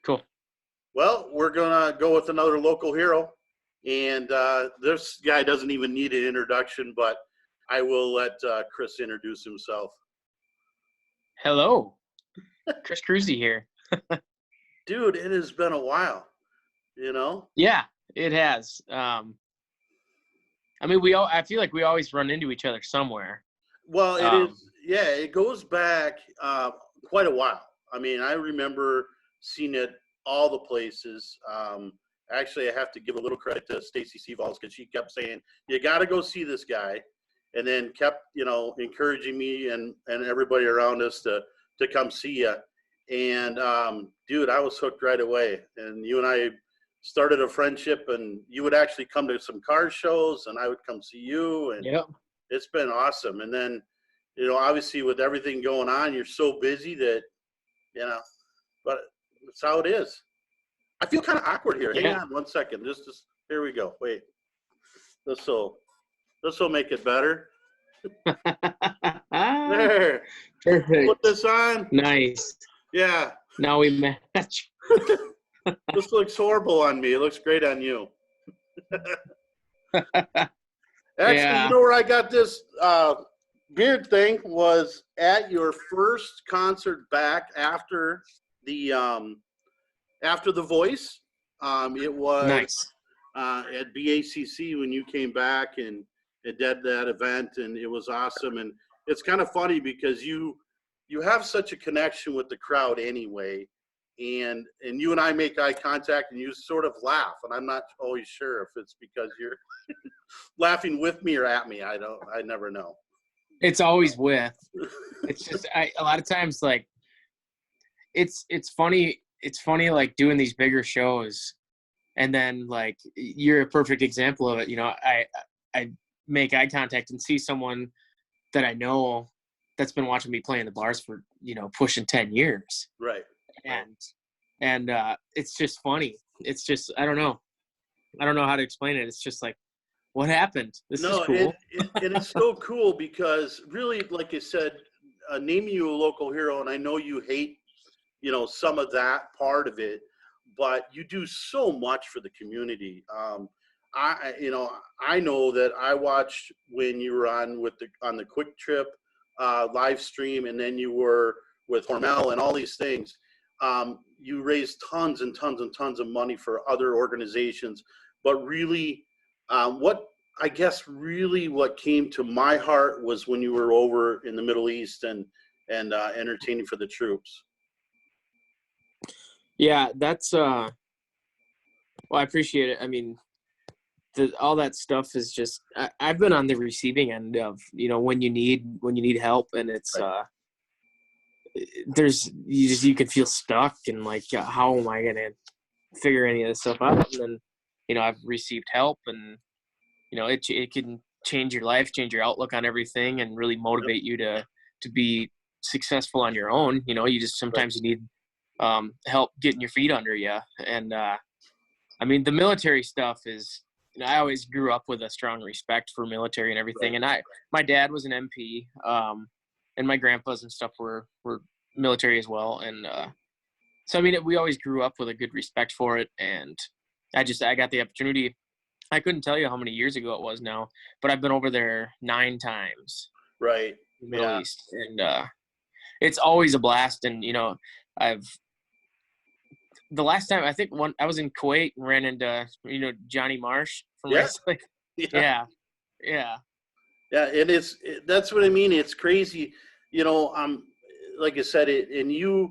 Cool. Well, we're going to go with another local hero. And this guy doesn't even need an introduction, but I will let Chris introduce himself. Hello. Chris Kroeze here. Dude, it has been a while, you know? Yeah, it has. I feel like we always run into each other somewhere. Well, it is. Yeah, it goes back quite a while. I mean, I remember seeing it all the places. Actually, I have to give a little credit to Stacy Seavalls because she kept saying, you got to go see this guy. And then kept, encouraging me and everybody around us to come see you. And, dude, I was hooked right away. And you and I started a friendship, and you would actually come to some car shows, and I would come see you. And Yep. It's been awesome. And then, obviously with everything going on, you're so busy that, but that's how it is. I feel kind of awkward here. Hang on 1 second. Just here we go. Wait. This will make it better. There. Perfect. Put this on. Nice. Yeah. Now we match. This looks horrible on me. It looks great on you. Actually, you know where I got this beard thing was at your first concert back after the Voice. It was nice. At BACC when you came back and it did that event, and it was awesome. And it's kind of funny because you have such a connection with the crowd anyway, and you and I make eye contact and you sort of laugh, and I'm not always sure if it's because you're laughing with me or at me. I never know. It's always with. It's just a lot of times, like, it's funny. It's funny, like, doing these bigger shows, and then, like, you're a perfect example of it. I make eye contact and see someone that I know that's been watching me play in the bars for, pushing 10 years. Right. And it's just funny. It's just, I don't know how to explain it. It's just like, what happened? This is cool. And it's so cool because really, like I said, naming you a local hero, and I know you hate, some of that part of it, but you do so much for the community. I know that I watched when you were on the Quick Trip live stream, and then you were with Hormel and all these things. You raised tons and tons and tons of money for other organizations, but really, what came to my heart was when you were over in the Middle East and entertaining for the troops. Yeah, that's well, I appreciate it. I mean, all that stuff is just I've been on the receiving end of, when you need help, and it's right. You can feel stuck and like, how am I gonna figure any of this stuff out? And then, I've received help, and it can change your life, change your outlook on everything, and really motivate you to be successful on your own. You just sometimes you need help getting your feet under you. And I mean, the military stuff is, I always grew up with a strong respect for military and everything. Right. And my dad was an MP, and my grandpas and stuff were military as well. And so, I mean, we always grew up with a good respect for it. And I got the opportunity. I couldn't tell you how many years ago it was now, but I've been over there 9 times. Right. In the Middle East. And it's always a blast. And, the last time, I think I was in Kuwait and ran into, Johnny Marsh from wrestling. Yeah. And that's what I mean. It's crazy. Like I said, and you're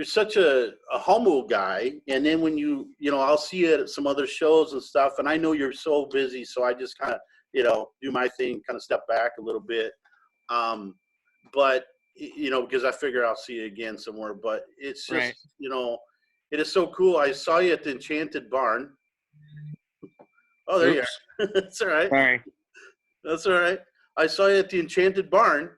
such a humble guy. And then when I'll see you at some other shows and stuff, and I know you're so busy. So I just kind of, do my thing, kind of step back a little bit. But, because I figure I'll see you again somewhere, but it's just, right. It is so cool. I saw you at the Enchanted Barn. Oh, there you are. That's all right. Sorry. That's all right. I saw you at the Enchanted Barn,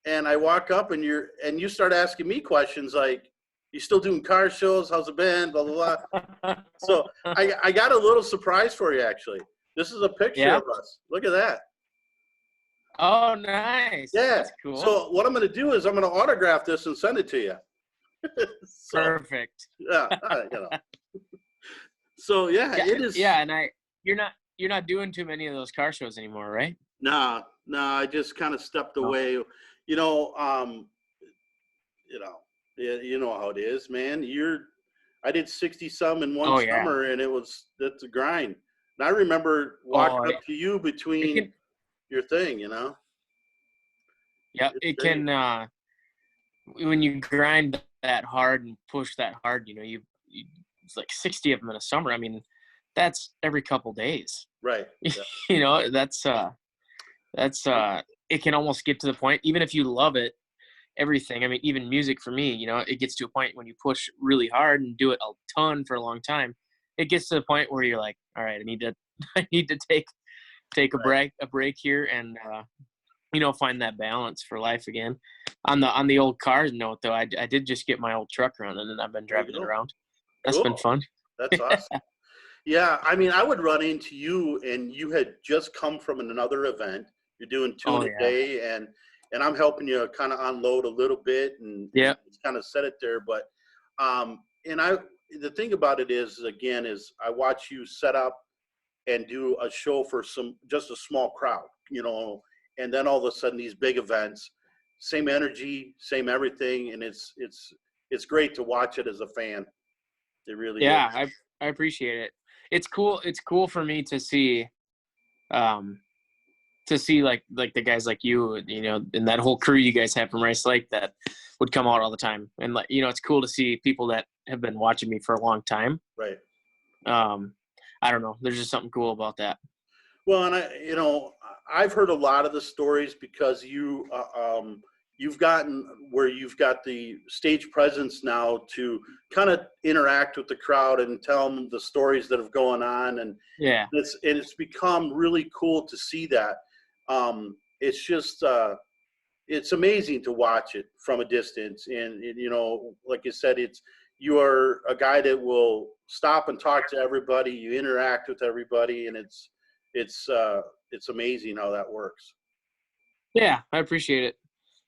and I walk up, and you start asking me questions like, "You still doing car shows? How's it been?" Blah blah blah. So I got a little surprise for you, actually. This is a picture of us. Look at that. Oh, nice. Yeah. That's cool. So what I'm going to do is I'm going to autograph this and send it to you. So, Perfect. yeah, So yeah, Yeah, it is. yeah, and you're not doing too many of those car shows anymore, right? Nah. I just kind of stepped Oh, away. You know, you know, you know how it is, man. I did 60 some in one oh yeah. summer, and that's a grind. And I remember Oh, walking up to you it between can. your thing. You know, Yeah, it's it great. can. When you grind that hard and push that hard, you it's like 60 of them in a summer. I mean, that's every couple days. Right. Yeah. That's it can almost get to the point, even if you love it, everything. I mean, even music for me, it gets to a point when you push really hard and do it a ton for a long time. It gets to the point where you're like, all right, I need to, I need to take Right. a break here and, find that balance for life again. On the old car note though, I did just get my old truck running and I've been There you driving it go. around. That's been Cool. fun. That's awesome. Yeah, I mean, I would run into you, and you had just come from another event. You're doing two in Oh a yeah. day, and I'm helping you kind of unload a little bit and Yeah. kind of set it there. But and I the thing about it is again is I watch you set up and do a show for just a small crowd, and then all of a sudden these big events, same energy, same everything, and it's great to watch it as a fan. It really is. Yeah. I appreciate it. It's cool. It's cool for me um, to see like the guys like you, and that whole crew you guys have from Rice Lake that would come out all the time. And it's cool to see people that have been watching me for a long time. Right. Um, I don't know. There's just something cool about that. Well, and I've heard a lot of the stories because you've gotten where you've got the stage presence now to kind of interact with the crowd and tell them the stories that have gone on, and Yeah. it's become really cool to see that. It's just it's amazing to watch it from a distance, and like you said, you are a guy that will stop and talk to everybody. You interact with everybody, and it's amazing how that works. Yeah. I appreciate it.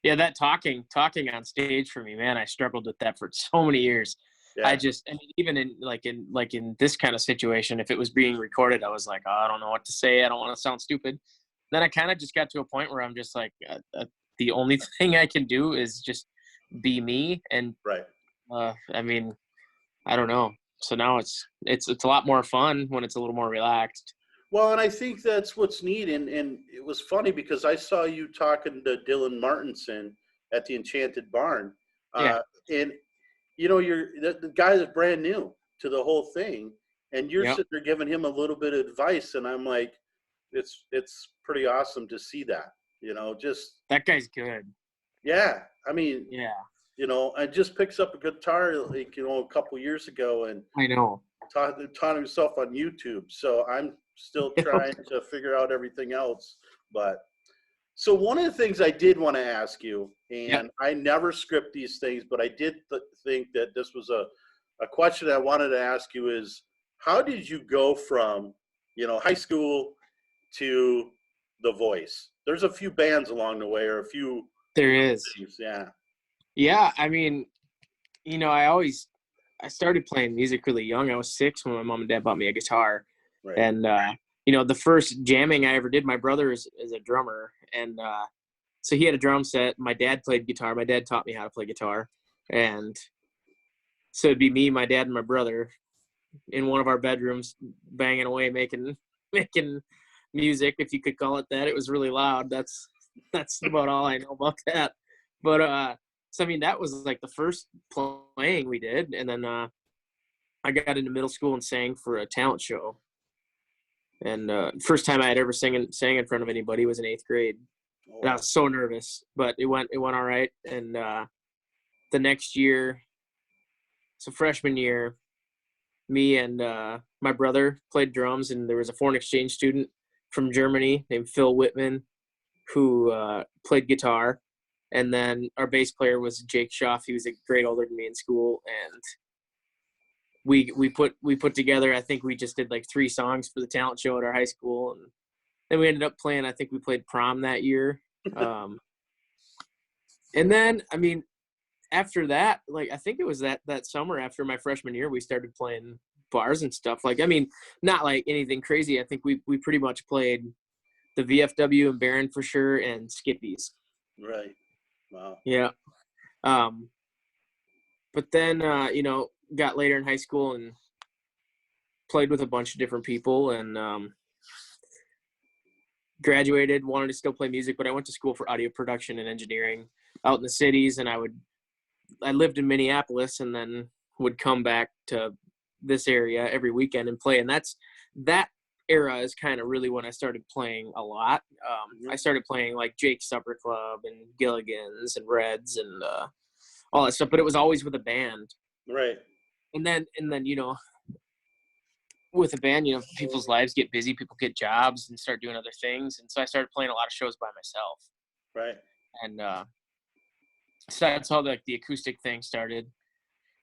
Yeah. That talking on stage for me, man, I struggled with that for so many years. Yeah. I mean, even in this kind of situation, if it was being recorded, I was like, oh, I don't know what to say. I don't want to sound stupid. Then I kind of just got to a point where I'm just like, the only thing I can do is just be me. And Right. I mean, I don't know. So now it's a lot more fun when it's a little more relaxed. Well, and I think that's what's neat. And it was funny because I saw you talking to Dylan Martinson at the Enchanted Barn. Yeah. Uh, and, you're the guy that's brand new to the whole thing. And you're Yep. sitting there giving him a little bit of advice. And I'm like, it's pretty awesome to see that, just, That guy's good. yeah. I mean, Yeah. I just picks up a guitar like, a couple years ago and I know. taught himself on YouTube. So I'm still trying to figure out everything else. But so one of the things I did want to ask you, Yep. and I never script these things, but I did think that this was a question I wanted to ask you is how did you go from, high school to The Voice? There's a few bands along the way or a few There is. things. Yeah. Yeah. I mean, I started playing music really young. I was 6 when my mom and dad bought me a guitar. Right. And, the first jamming I ever did, my brother is a drummer. And so he had a drum set. My dad played guitar. My dad taught me how to play guitar. And so it'd be me, my dad, and my brother in one of our bedrooms banging away, making music, if you could call it that. It was really loud. That's about all I know about that. But so I mean, that was like the first playing we did. And then I got into middle school and sang for a talent show. And first time I had ever sang in front of anybody was in 8th grade. Oh, And I wow. was so nervous, but it went all right. And the next year, so freshman year, me and my brother played drums, and there was a foreign exchange student from Germany named Phil Whitman who played guitar. And then our bass player was Jake Schaff. He was a grade older than me in school, and we put together. I think we just did like 3 songs for the talent show at our high school, and then we ended up playing. I think we played prom that year. And then, I mean, after that, like, I think it was that summer after my freshman year, we started playing bars and stuff. Like, I mean, not like anything crazy. I think we pretty much played the VFW and Barron for sure, and Skippy's. Right. Wow. Yeah. But then, got later in high school and played with a bunch of different people, and graduated, wanted to still play music, but I went to school for audio production and engineering out in the cities, and I lived in Minneapolis and then would come back to this area every weekend and play. And that era is kind of really when I started playing a lot. I started playing like Jake's Supper Club and Gilligan's and Reds and all that stuff, but it was always with a band. Right. And then, with a band, people's lives get busy, people get jobs and start doing other things. And so I started playing a lot of shows by myself. Right. And so that's how the acoustic thing started,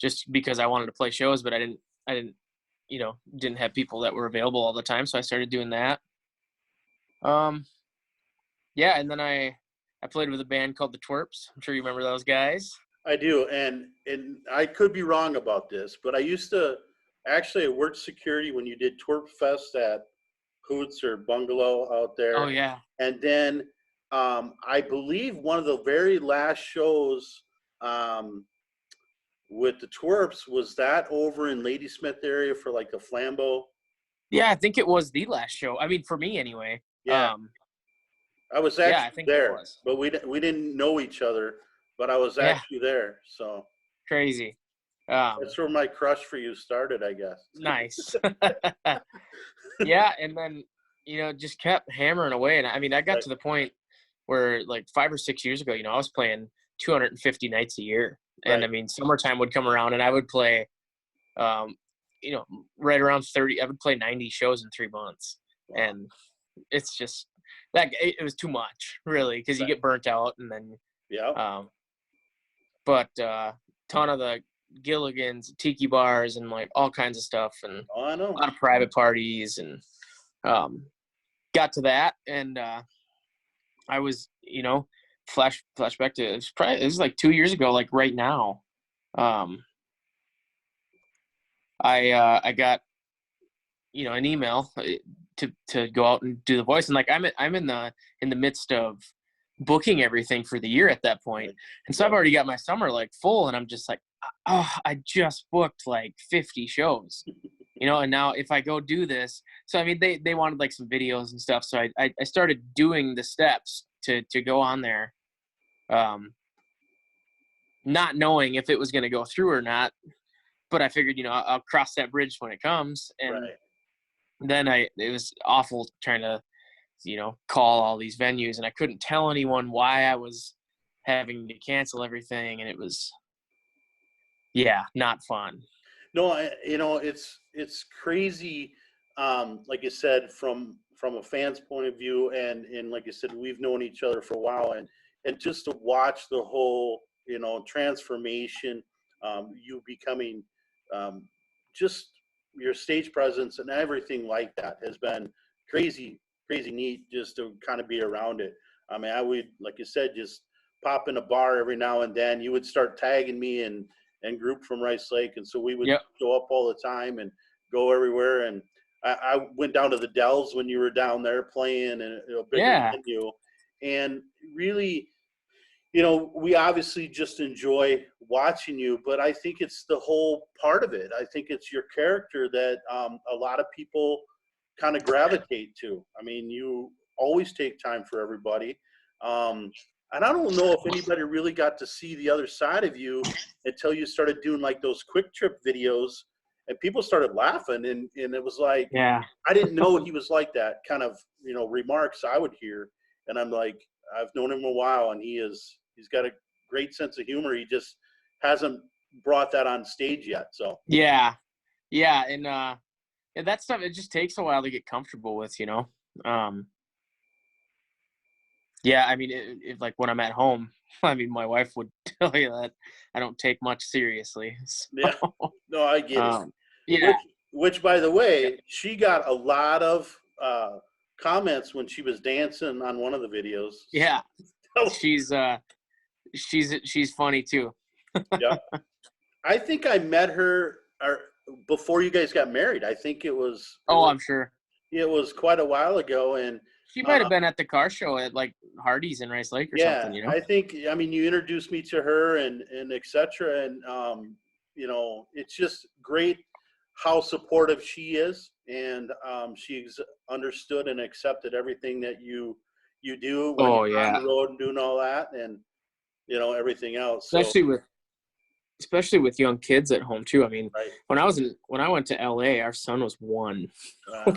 just because I wanted to play shows, but I didn't have people that were available all the time. So I started doing that. Yeah. And then I played with a band called the Twerps. I'm sure you remember those guys. I do. And I could be wrong about this, but I used to actually work security when you did Twerp Fest at Hoots or Bungalow out there. Oh yeah. And then I believe one of the very last shows with the Twerps was that over in Ladysmith area for like a Flambeau. Yeah, I think it was the last show. I mean, for me anyway. Yeah. I was actually I think there, it was. but we didn't know each other, but I was actually there. So crazy. That's where my crush for you started, I guess. Nice. Yeah, and then just kept hammering away, and I mean, I got to the point where like 5 or 6 years ago, I was playing 250 nights a year, and I mean, summertime would come around, and I would play, right around 30. I would play 90 shows in 3 months, and it's just like it was too much, really, because you get burnt out, and then but ton of the Gilligan's, tiki bars, and like all kinds of stuff, and I know. a lot of private parties, and got to that, and I was, flashback to it was like 2 years ago, like right now. I got an email to go out and do the voice, and like I'm in the midst of booking everything for the year at that point, and so I've already got my summer like full, and I'm just like, oh, I just booked like 50 shows, and now if I go do this, so I mean they wanted like some videos and stuff, so I started doing the steps to go on there, not knowing if it was going to go through or not, but I figured I'll cross that bridge when it comes, and then it was awful trying to call all these venues, and I couldn't tell anyone why I was having to cancel everything, and it was not fun. No, it's crazy. Like you said, from a fan's point of view, and like I said, we've known each other for a while, and just to watch the whole transformation, you becoming just your stage presence and everything like that has been crazy neat just to kind of be around it. I mean, I would, like you said, just pop in a bar every now and then. You would start tagging me and group from Rice Lake, and so we would show up all the time and go everywhere. And I went down to the Dells when you were down there playing, and a bigger venue. And really, we obviously just enjoy watching you, but I think it's the whole part of it. I think it's your character that a lot of people kind of gravitate to. I mean, you always take time for everybody. And I don't know if anybody really got to see the other side of you until you started doing like those quick trip videos, and people started laughing, and it was like, I didn't know he was like that kind of, remarks I would hear. And I'm like, I've known him a while, and he's got a great sense of humor. He just hasn't brought that on stage yet. So and that stuff, it just takes a while to get comfortable with, I mean, if like when I'm at home, I mean, my wife would tell you that I don't take much seriously. So, no, I get it. Which, by the way, she got a lot of comments when she was dancing on one of the videos. Yeah, she's funny too. Yeah. I think I met her before you guys got married. I think Oh, I'm sure. it was quite a while ago. And She might have been at the car show at like Hardee's in Rice Lake or yeah, something, you know? I think, I mean, you introduced me to her and et cetera. And, it's just great how supportive she is. And she's understood and accepted everything that you do when Oh, you're on yeah. the road and doing all that and, everything else. So, Especially with young kids at home too. I mean, right. when I went to LA, our son was 1.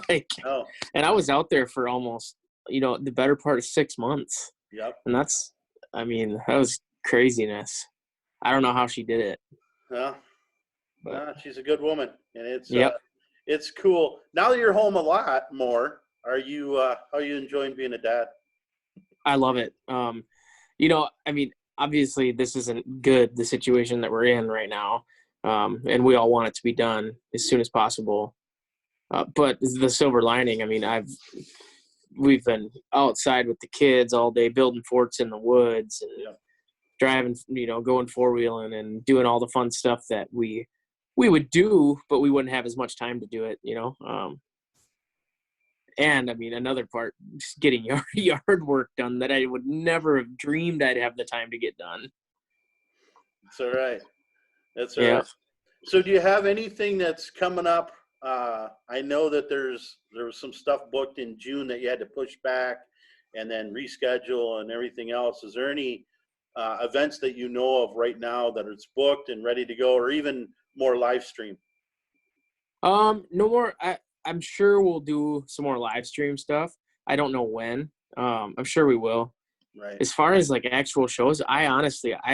Like, Oh, and I was out there for almost, the better part of 6 months. yep. And that was craziness. I don't know how she did it. Well, But she's a good woman, and yep. it's cool. Now that you're home a lot more, how are you enjoying being a dad? I love it. I mean, obviously this isn't good, the situation that we're in right now. And we all want it to be done as soon as possible. But the silver lining, I mean, we've been outside with the kids all day, building forts in the woods and driving, going 4-wheeling and doing all the fun stuff that we would do, but we wouldn't have as much time to do it, and I mean, another part, just getting yard work done that I would never have dreamed I'd have the time to get done. That's all right. That's all Yeah. right. So do you have anything that's coming up? I know that there was some stuff booked in June that you had to push back and then reschedule and everything else. Is there any events that you know of right now that it's booked and ready to go, or even more live stream? No more. I'm sure we'll do some more live stream stuff. I don't know when. I'm sure we will. Right. As far as like actual shows, I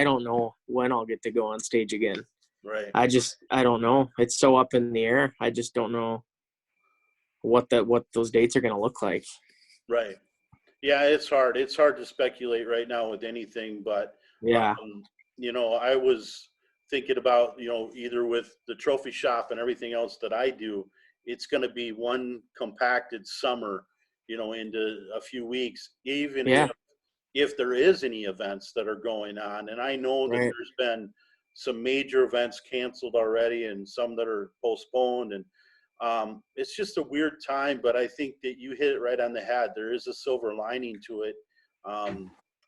don't know when I'll get to go on stage again. Right. I don't know. It's so up in the air. I just don't know what those dates are going to look like. Right. Yeah, it's hard. It's hard to speculate right now with anything, but yeah. I was thinking about, either with the trophy shop and everything else that I do, it's going to be one compacted summer, into a few weeks, even if there is any events that are going on. And I know that there's been some major events canceled already and some that are postponed. And it's just a weird time, but I think that you hit it right on the head. There is a silver lining to it.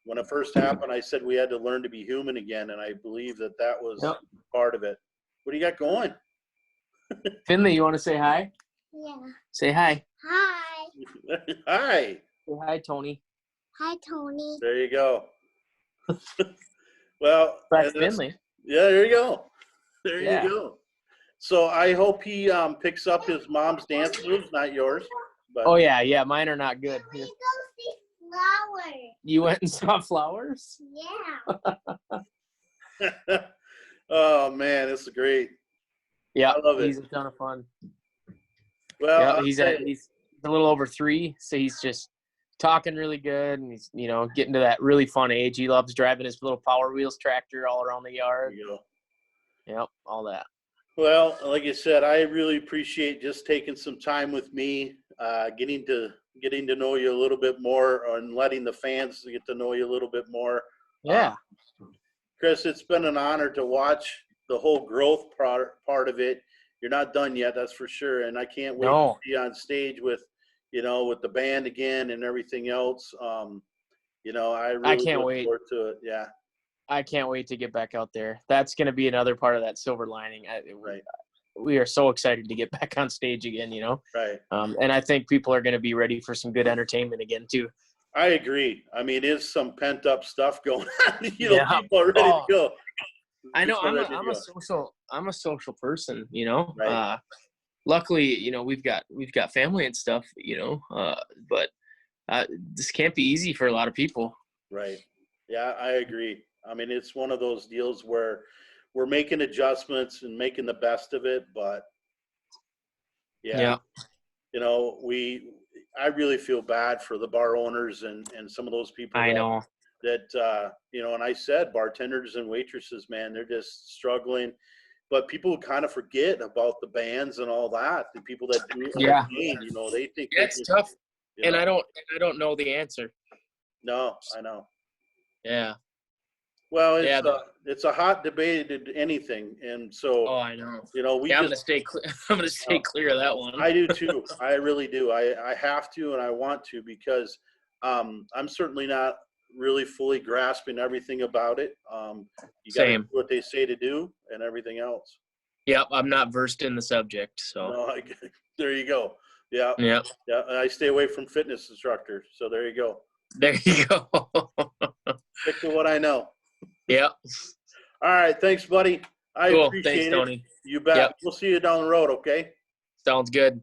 When it first happened, I said we had to learn to be human again, and I believe that was part of it. What do you got going? Finley, you want to say hi? Yeah. Say hi. Hi. Hi. Say hi, Tony. Hi, Tony. There you go. Well, that's Finley. Yeah, there you go. There you go. So I hope he picks up his mom's dance moves, not yours. But. Oh yeah, mine are not good. Let's go see flowers. You went and saw flowers? Yeah. Oh man, this is great. Yeah, I love it. He's a ton of fun. Well, he's a little over 3, so he's just talking really good, and he's getting to that really fun age. He loves driving his little Power Wheels tractor all around the yard. There you go. Yep, all that. Well, like I said, I really appreciate just taking some time with me, getting to know you a little bit more, and letting the fans get to know you a little bit more. Yeah. Chris, it's been an honor to watch the whole growth part of it. You're not done yet, that's for sure. And I can't wait to be on stage with the band again and everything else. I really can't look wait. forward to it. Yeah. I can't wait to get back out there. That's going to be another part of that silver lining. We are so excited to get back on stage again, Right. And I think people are going to be ready for some good entertainment again too. I agree. I mean, there's some pent up stuff going on. People are ready to go. I know. I'm a social person. Right. Luckily, we've got family and stuff. But this can't be easy for a lot of people. Right. Yeah, I agree. I mean, it's one of those deals where we're making adjustments and making the best of it, but I really feel bad for the bar owners and some of those people. I know that, and I said bartenders and waitresses, man, they're just struggling. But people kind of forget about the bands and all that. The people that do entertain, they think it's tough. And I don't know the answer. No, I know. Yeah. Well, Yeah. it's a hot debated anything, and so Oh, I know. we Yeah, I'm just gonna stay clear of that one. I do too. I really do. I have to, and I want to, because I'm certainly not really fully grasping everything about it. You got to do Same. what they say to do, and everything else. Yep, I'm not versed in the subject, so. No, there you go. Yeah, Yeah, yeah. And I stay away from fitness instructors. So there you go. there you go. Stick to what I know. Yep. All right. Thanks, buddy. I Cool. appreciate Thanks, it. Tony. You bet. Yep. We'll see you down the road. Okay. Sounds good.